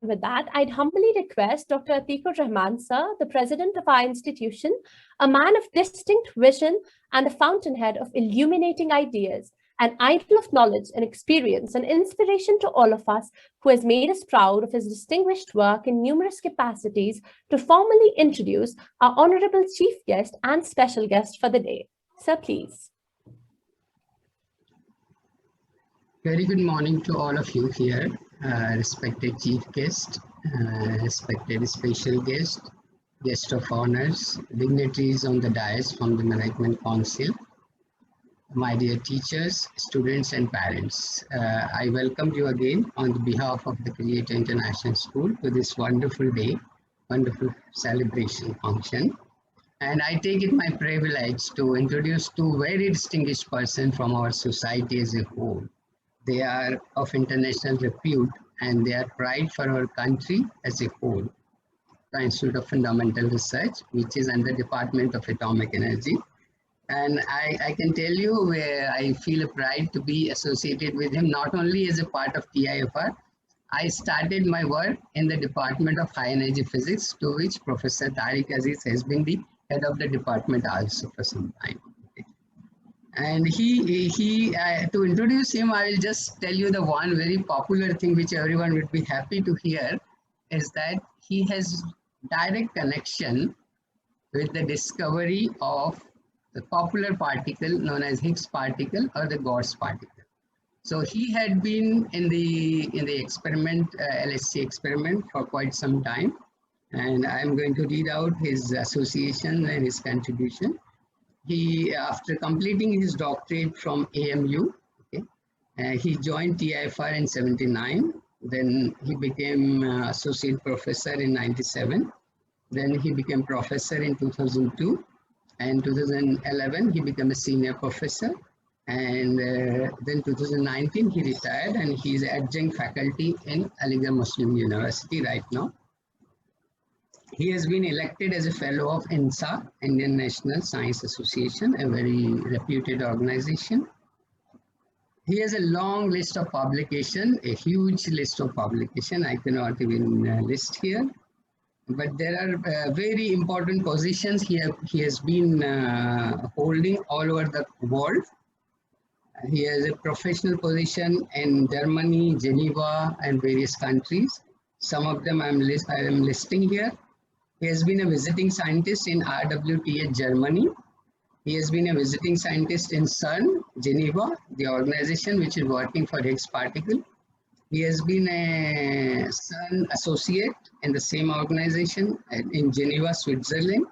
With that, I'd humbly request Dr. Atikur Rahman, sir, the president of our institution, a man of distinct vision and the fountainhead of illuminating ideas, an idol of knowledge and experience, an inspiration to all of us, who has made us proud of his distinguished work in numerous capacities, to formally introduce our honorable chief guest and special guest for the day. Sir, please. Very good morning to all of you here, respected chief guest, respected special guest, guest of honors, dignitaries on the dais from the Management Council, my dear teachers, students and parents. I welcome you again on the behalf of the Creator International School to this wonderful day, wonderful celebration function. And I take it my privilege to introduce two very distinguished persons from our society as a whole. They are of international repute and they are pride for our country as a whole. The Institute of Fundamental Research, which is under Department of Atomic Energy. And I can tell you where I feel a pride to be associated with him, not only as a part of TIFR. I started my work in the Department of High Energy Physics, to which Professor Tariq Aziz has been the head of the department also for some time. And to introduce him, I will just tell you the one very popular thing which everyone would be happy to hear is that he has direct connection with the discovery of the popular particle known as Higgs particle or the God's particle. So he had been in the experiment, LHC experiment for quite some time. And I'm going to read out his association and his contribution. He, after completing his doctorate from AMU, he joined TIFR in '79. Then he became associate professor in '97. Then he became professor in 2002. And 2011, he became a senior professor. And then 2019, he retired and he is adjunct faculty in Aligarh Muslim University right now. He has been elected as a fellow of INSA, Indian National Science Association, a very reputed organization. He has a long list of publication, a huge list of publication. I cannot even list here, but there are very important positions he has been holding all over the world. He has a professional position in Germany, Geneva, and various countries. Some of them I am listing here. He has been a visiting scientist in RWTH, Germany. He has been a visiting scientist in CERN, Geneva, the organization which is working for Higgs particle. He has been a CERN associate in the same organization in Geneva, Switzerland.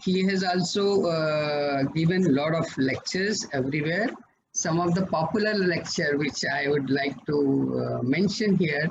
He has also given a lot of lectures everywhere. Some of the popular lecture which I would like to mention here,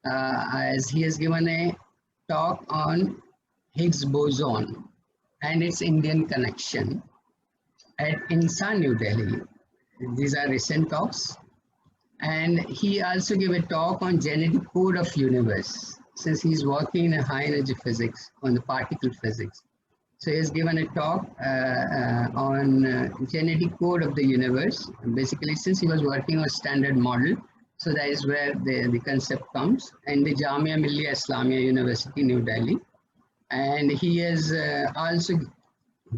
as he has given a talk on Higgs boson and its Indian connection at INSA, New Delhi. These are recent talks. And he also gave a talk on genetic code of universe, since he's working in a high energy physics on the particle physics. So he has given a talk on genetic code of the universe. Basically, since he was working on standard model, so that is where the concept comes, and the Jamia Millia Islamia University, New Delhi. And he has also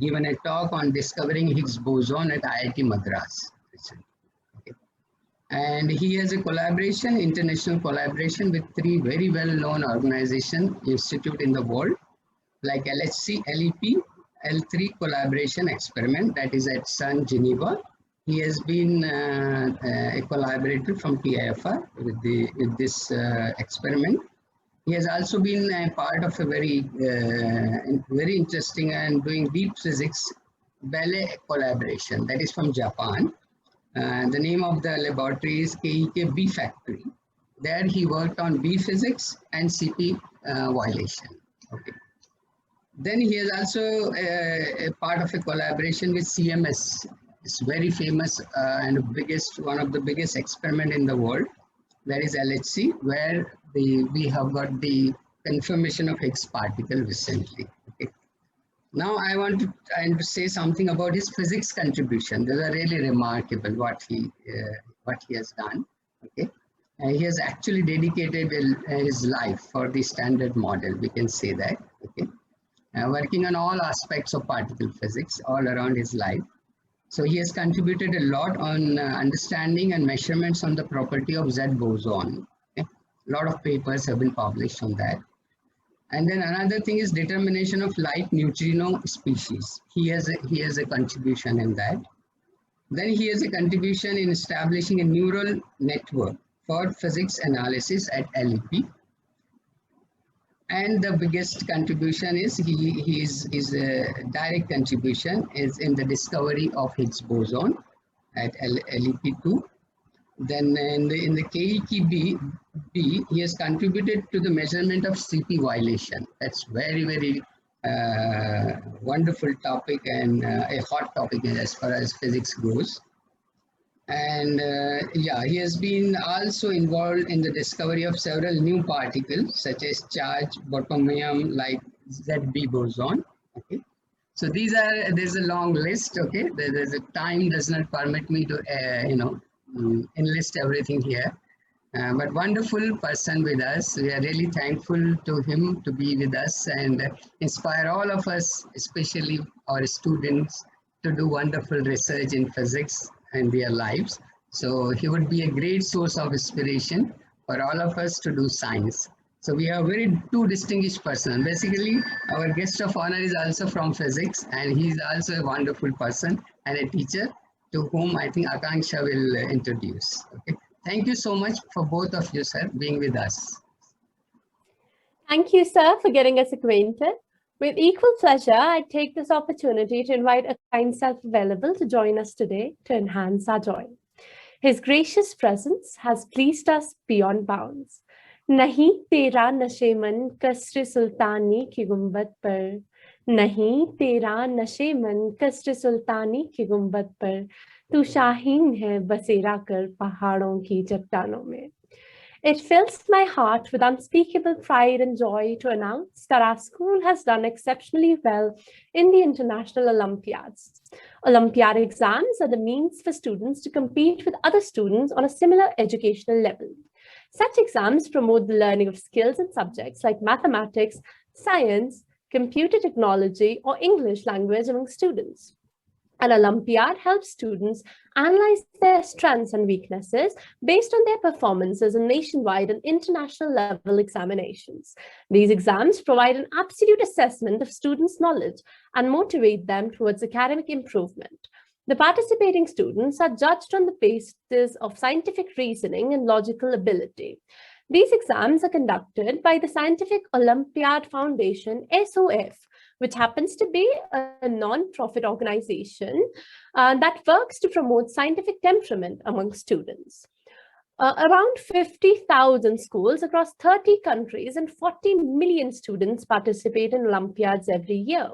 given a talk on discovering Higgs boson at IIT Madras. Okay. And he has a collaboration, international collaboration with three very well-known organizations, institute in the world, like LHC, LEP, L3 collaboration experiment, that is at CERN, Geneva. He has been a collaborator from TIFR with this experiment. He has also been a part of a very interesting and doing deep physics ballet collaboration, that is from Japan. The name of the laboratory is KEK B Factory. There he worked on B physics and CP violation. Okay. Then he is also a part of a collaboration with CMS. It's very famous and one of the biggest experiment in the world. That is LHC, where we have got the confirmation of Higgs particle recently. Okay. Now I want to say something about his physics contribution. These are really remarkable what he has done. Okay. He has actually dedicated his life for the standard model, we can say that, okay? Working on all aspects of particle physics all around his life. So he has contributed a lot on understanding and measurements on the property of Z boson. Okay? A lot of papers have been published on that. And then another thing is determination of light neutrino species. He has a contribution in that. Then he has a contribution in establishing a neural network for physics analysis at LEP. And the biggest contribution is his direct contribution is in the discovery of Higgs boson at LEP2. Then in the KEKB, he has contributed to the measurement of CP violation. That's very, very wonderful topic and a hot topic as far as physics goes. And yeah, he has been also involved in the discovery of several new particles such as charge bottomium like ZB boson. Okay, so there's a long list. Okay, there's a time does not permit me to enlist everything here. But wonderful person with us. We are really thankful to him to be with us and inspire all of us, especially our students, to do wonderful research in physics in their lives. So he would be a great source of inspiration for all of us to do science. So we have two distinguished persons. Basically, our guest of honor is also from physics, and he is also a wonderful person and a teacher to whom I think Akanksha will introduce. Okay. Thank you so much for both of you, sir, being with us. Thank you, sir, for getting us acquainted. With equal pleasure, I take this opportunity to invite a kind self-available to join us today to enhance our joy. His gracious presence has pleased us beyond bounds. Nahi tera nashe man kasr sultani ki gumbat par. Nahi tera nashe man kasr sultani ki gumbat par. Tu shaheen hai basera kar pahadon ki chattanon mein. It fills my heart with unspeakable pride and joy to announce that our school has done exceptionally well in the international Olympiads. Olympiad exams are the means for students to compete with other students on a similar educational level. Such exams promote the learning of skills in subjects like mathematics, science, computer technology, or English language among students. An Olympiad helps students analyze their strengths and weaknesses based on their performances in nationwide and international level examinations. These exams provide an absolute assessment of students' knowledge and motivate them towards academic improvement. The participating students are judged on the basis of scientific reasoning and logical ability. These exams are conducted by the Scientific Olympiad Foundation, SOF, which happens to be a non-profit organization that works to promote scientific temperament among students. Around 50,000 schools across 30 countries and 40 million students participate in Olympiads every year.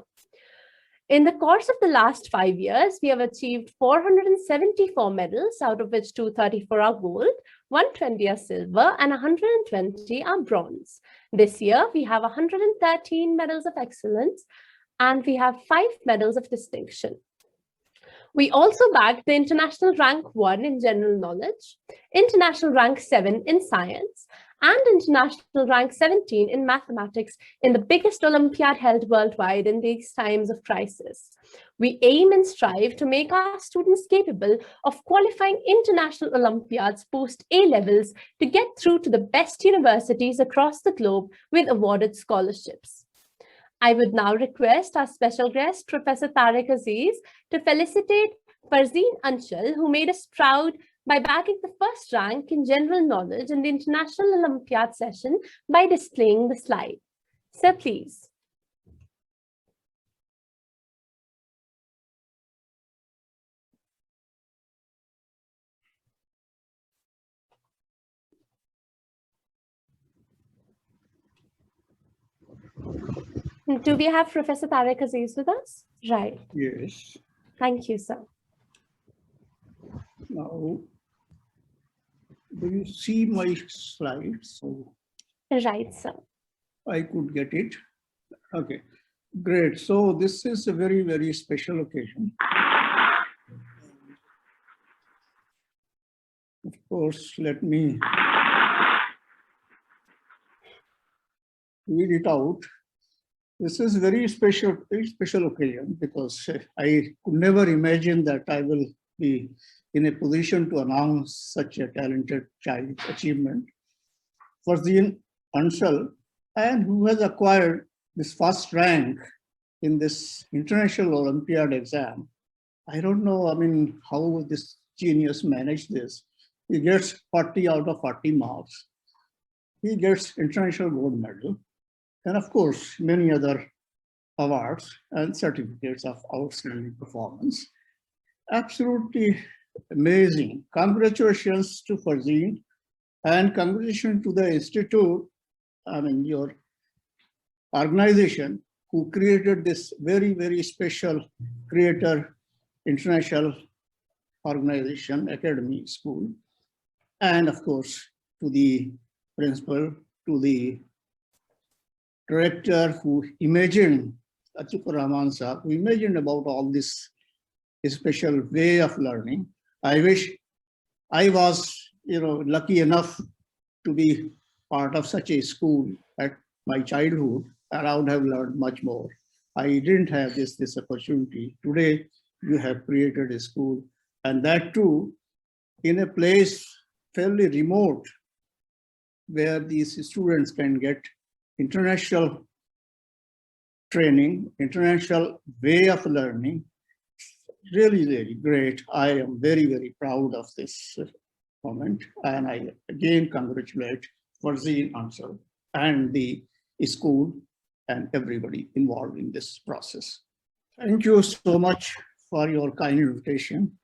In the course of the last 5 years, we have achieved 474 medals, out of which 234 are gold, 120 are silver, and 120 are bronze. This year, we have 113 medals of excellence, and we have 5 medals of distinction. We also bagged the international rank 1 in general knowledge, international rank 7 in science, and international rank 17 in mathematics in the biggest Olympiad held worldwide in these times of crisis. We aim and strive to make our students capable of qualifying international Olympiads post A-levels to get through to the best universities across the globe with awarded scholarships. I would now request our special guest, Professor Tariq Aziz, to felicitate Farzeen Anshal, who made us proud by bagging the first rank in general knowledge in the International Olympiad session by displaying the slide. Sir, please. Do we have Professor Tariq Aziz with us? Right. Yes. Thank you, sir. Now, do you see my slides? So Right, sir. I could get it. Okay, great. So this is a very, very special occasion. Of course, let me read it out. This is very special occasion because I could never imagine that I will be in a position to announce such a talented child achievement. Farzeen Anshal, and who has acquired this first rank in this International Olympiad exam. I don't know, I mean, how this genius managed this. He gets 40 out of 40 marks. He gets international gold medal. And of course, many other awards and certificates of outstanding performance. Absolutely amazing. Congratulations to Farzeen and congratulations to the Institute, I mean, your organization who created this very, very special creator international organization, academy, school. And of course, to the principal, to the director who imagined, Atikur Rahman Sahab, who imagined about all this special way of learning. I wish I was, lucky enough to be part of such a school at my childhood, and I would have learned much more. I didn't have this opportunity. Today, you have created a school, and that too, in a place fairly remote, where these students can get international training, international way of learning. Really, really great. I am very, very proud of this moment. And I again congratulate Farzeen Anshal and the school and everybody involved in this process. Thank you so much for your kind invitation.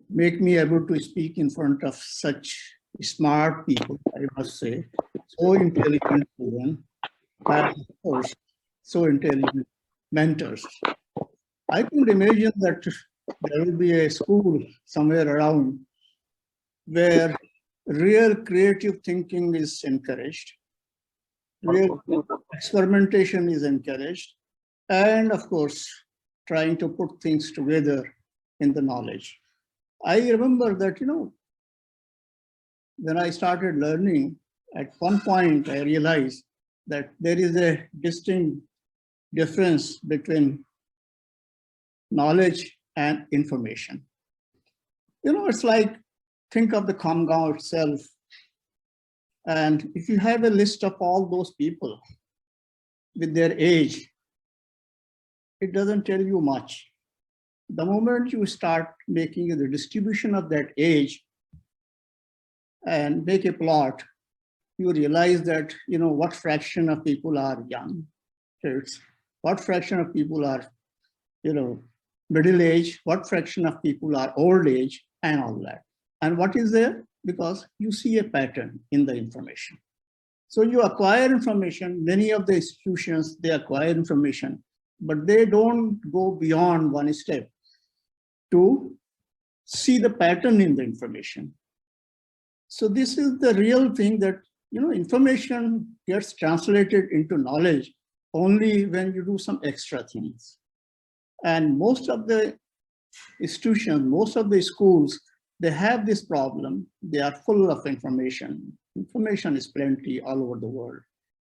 Make me able to speak in front of such smart people, I must say, so intelligent women, and of course, so intelligent mentors. I could imagine that there will be a school somewhere around where real creative thinking is encouraged, real experimentation is encouraged, and of course, trying to put things together in the knowledge. I remember that, when I started learning, at one point I realized that there is a distinct difference between knowledge and information. It's like, think of the Khamgaon itself. And if you have a list of all those people with their age, it doesn't tell you much. The moment you start making the distribution of that age and make a plot, you realize that, what fraction of people are young kids, what fraction of people are, middle age, what fraction of people are old age, and all that. And what is there? Because you see a pattern in the information. So you acquire information, many of the institutions, they acquire information, but they don't go beyond one step to see the pattern in the information. So this is the real thing that, information gets translated into knowledge only when you do some extra things. And most of the institutions, most of the schools, they have this problem. They are full of information. Information is plenty all over the world.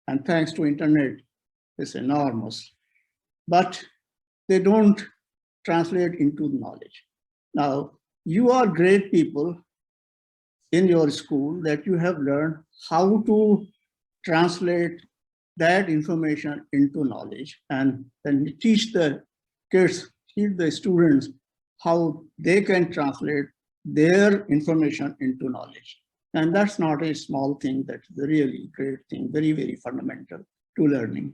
And thanks to internet, it's enormous. But they don't translate into knowledge. Now, you are great people in your school that you have learned how to translate that information into knowledge, and then teach the kids, teach the students how they can translate their information into knowledge. And that's not a small thing, that's a really great thing, very, very fundamental to learning.